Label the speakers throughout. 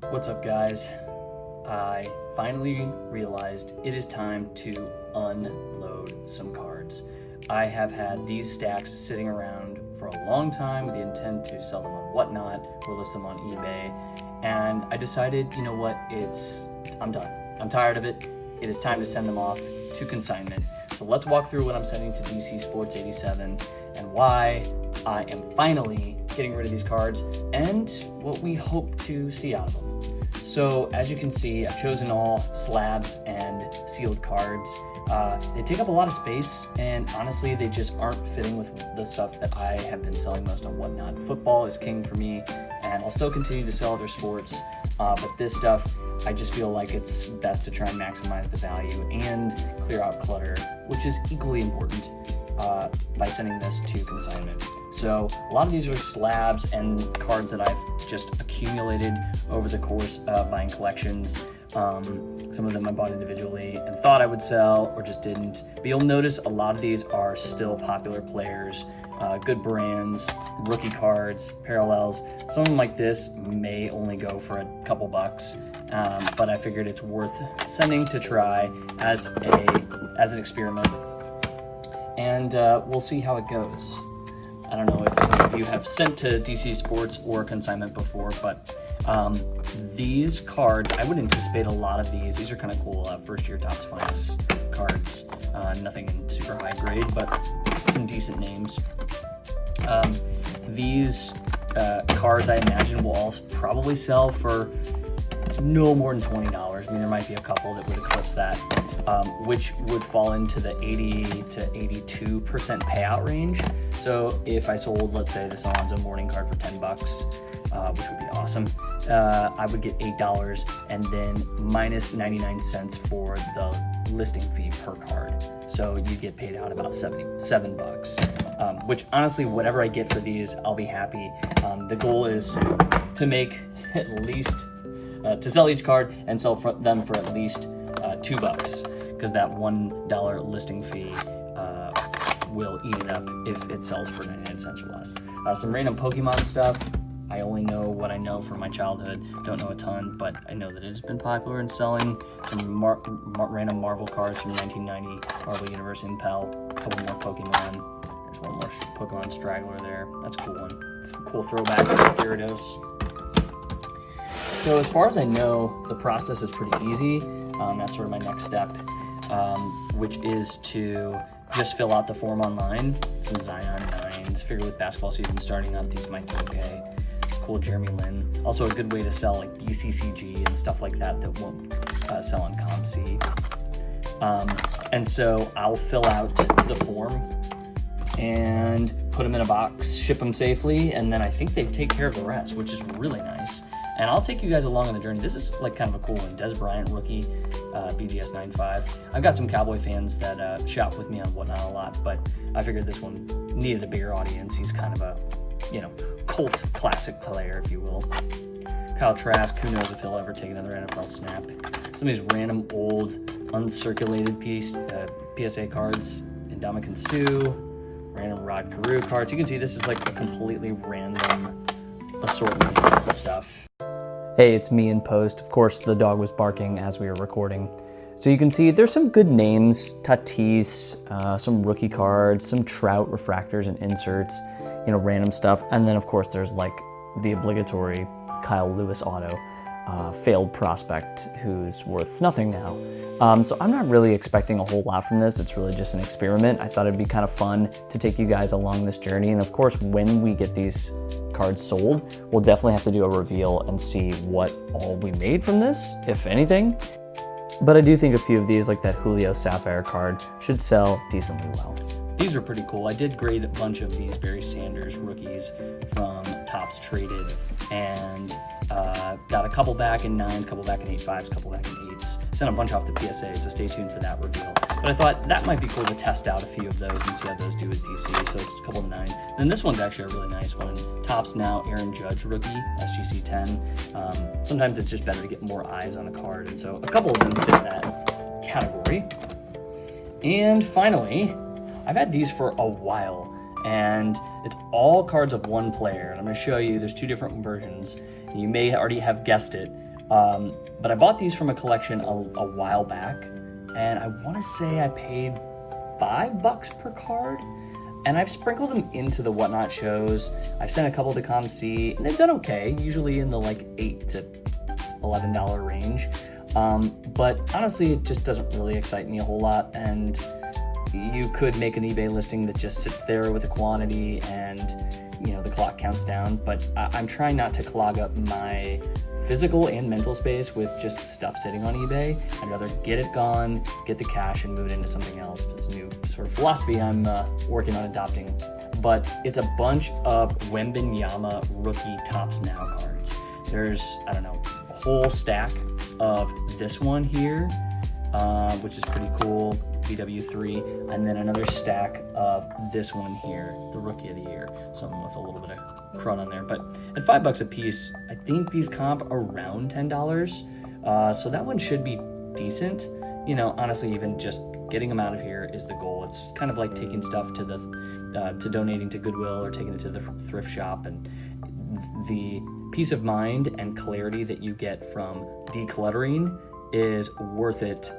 Speaker 1: What's up, guys? I finally realized it is time to unload some cards. I have had these stacks sitting around for a long time with the intent to sell them on Whatnot or list them on eBay, and I decided, you know what, I'm done. I'm tired of it. It is time to send them off to Consignment. So let's walk through what I'm sending to DC Sports 87 and why I am finally getting rid of these cards and what we hope to see out of them. So as you can see, I've chosen all slabs and sealed cards. They take up a lot of space, and honestly, they just aren't fitting with the stuff that I have been selling most on Whatnot. Football is king for me, and I'll still continue to sell other sports, but this stuff, I just feel like it's best to try and maximize the value and clear out clutter, which is equally important by sending this to Consignment. So a lot of these are slabs and cards that I've just accumulated over the course of buying collections. Some of them I bought individually and thought I would sell or just didn't. But you'll notice a lot of these are still popular players, good brands, rookie cards, parallels. Some of them like this may only go for a couple bucks, but I figured it's worth sending to try as an experiment. And we'll see how it goes. I don't know if you have sent to DC Sports or Consignment before, but these cards, I would anticipate a lot of these. These are kind of cool, first year Topps Finest cards. Nothing in super high grade, but some decent names. These cards, I imagine, will all probably sell for no more than $20. I mean, there might be a couple that would eclipse that, which would fall into the 80 to 82% payout range. So if I sold, let's say, this Alonzo Mourning card for $10, which would be awesome, I would get $8 and then minus 99 cents for the listing fee per card. So you get paid out about $7, which honestly, whatever I get for these, I'll be happy. The goal is to make at least to sell each card and sell them for at least $2, because that $1 listing fee will eat it up if it sells for 99 cents or less. Some random Pokemon stuff. I only know what I know from my childhood. Don't know a ton, but I know that it has been popular in selling. Some random Marvel cards from 1990, Marvel Universe Impel, a couple more Pokemon. There's one more Pokemon Straggler there. That's a cool one. Cool throwback to Gyarados. So as far as I know, the process is pretty easy. That's sort of my next step, which is to just fill out the form online. Some Zion 9s. Figure with basketball season starting up, these might be okay. Cool Jeremy Lin. Also a good way to sell like BCCG and stuff like that that won't sell on ComC. And so I'll fill out the form and put them in a box, ship them safely, and then I think they take care of the rest, which is really nice. And I'll take you guys along on the journey. This is like kind of a cool one. Des Bryant, rookie, BGS 9.5. I've got some Cowboy fans that shop with me on Whatnot a lot, but I figured this one needed a bigger audience. He's kind of a, cult classic player, if you will. Kyle Trask, who knows if he'll ever take another NFL snap. Some of these random old uncirculated PSA cards. Ndamukong Suh, random Rod Carew cards. You can see this is like a completely random assortment of stuff. Hey, it's me in post. Of course, the dog was barking as we were recording. So you can see there's some good names, Tatis, some rookie cards, some Trout refractors and inserts, random stuff. And then of course there's like the obligatory Kyle Lewis auto, failed prospect who's worth nothing now. So I'm not really expecting a whole lot from this. It's really just an experiment. I thought it'd be kind of fun to take you guys along this journey. And of course, when we get these cards sold, we'll definitely have to do a reveal and see what all we made from this, if anything. But I do think a few of these, like that Julio Sapphire card, should sell decently well. These are pretty cool. I did grade a bunch of these Barry Sanders rookies from Topps Traded, and got a couple back in 9s, couple back in 8.5s, couple back in 8s. Sent a bunch off to PSA, so stay tuned for that reveal. But I thought that might be cool to test out a few of those and see how those do with DC. So it's a couple of 9s. And this one's actually a really nice one. Topps Now Aaron Judge rookie, SGC 10. Sometimes it's just better to get more eyes on a card, and so a couple of them fit that category. And finally, I've had these for a while, and it's all cards of one player. And I'm going to show you, there's two different versions. You may already have guessed it, But I bought these from a collection a while back, and I want to say I paid $5 per card, and I've sprinkled them into the Whatnot shows. I've sent a couple to ComC, and they've done okay, usually in the like $8 to $11 range. But honestly, it just doesn't really excite me a whole lot, and you could make an eBay listing that just sits there with a quantity and, you know, the clock counts down. But I'm trying not to clog up my physical and mental space with just stuff sitting on eBay. I'd rather get it gone, get the cash, and move it into something else. It's a new sort of philosophy I'm working on adopting. But it's a bunch of Wembanyama rookie Tops Now cards. There's, I don't know, a whole stack of this one here, which is pretty cool, BW3, and then another stack of this one here, the Rookie of the Year, something with a little bit of crud on there. But at $5 a piece, I think these comp around $10, so that one should be decent. You know, honestly, even just getting them out of here is the goal. It's kind of like taking stuff to the to donating to Goodwill or taking it to the thrift shop, and the peace of mind and clarity that you get from decluttering is worth it,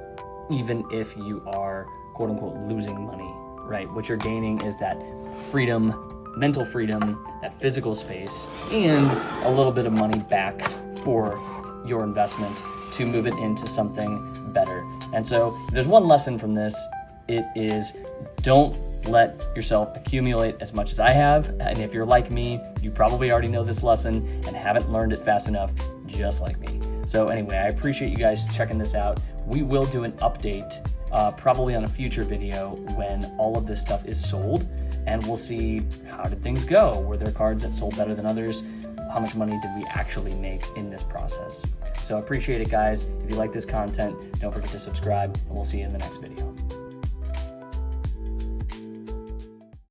Speaker 1: even if you are quote unquote losing money, right? What you're gaining is that freedom, mental freedom, that physical space, and a little bit of money back for your investment to move it into something better. And so there's one lesson from this. It is, don't let yourself accumulate as much as I have. And if you're like me, you probably already know this lesson and haven't learned it fast enough, just like me. So anyway, I appreciate you guys checking this out. We will do an update probably on a future video when all of this stuff is sold, and we'll see how did things go. Were there cards that sold better than others? How much money did we actually make in this process? So I appreciate it, guys. If you like this content, don't forget to subscribe, and we'll see you in the next video.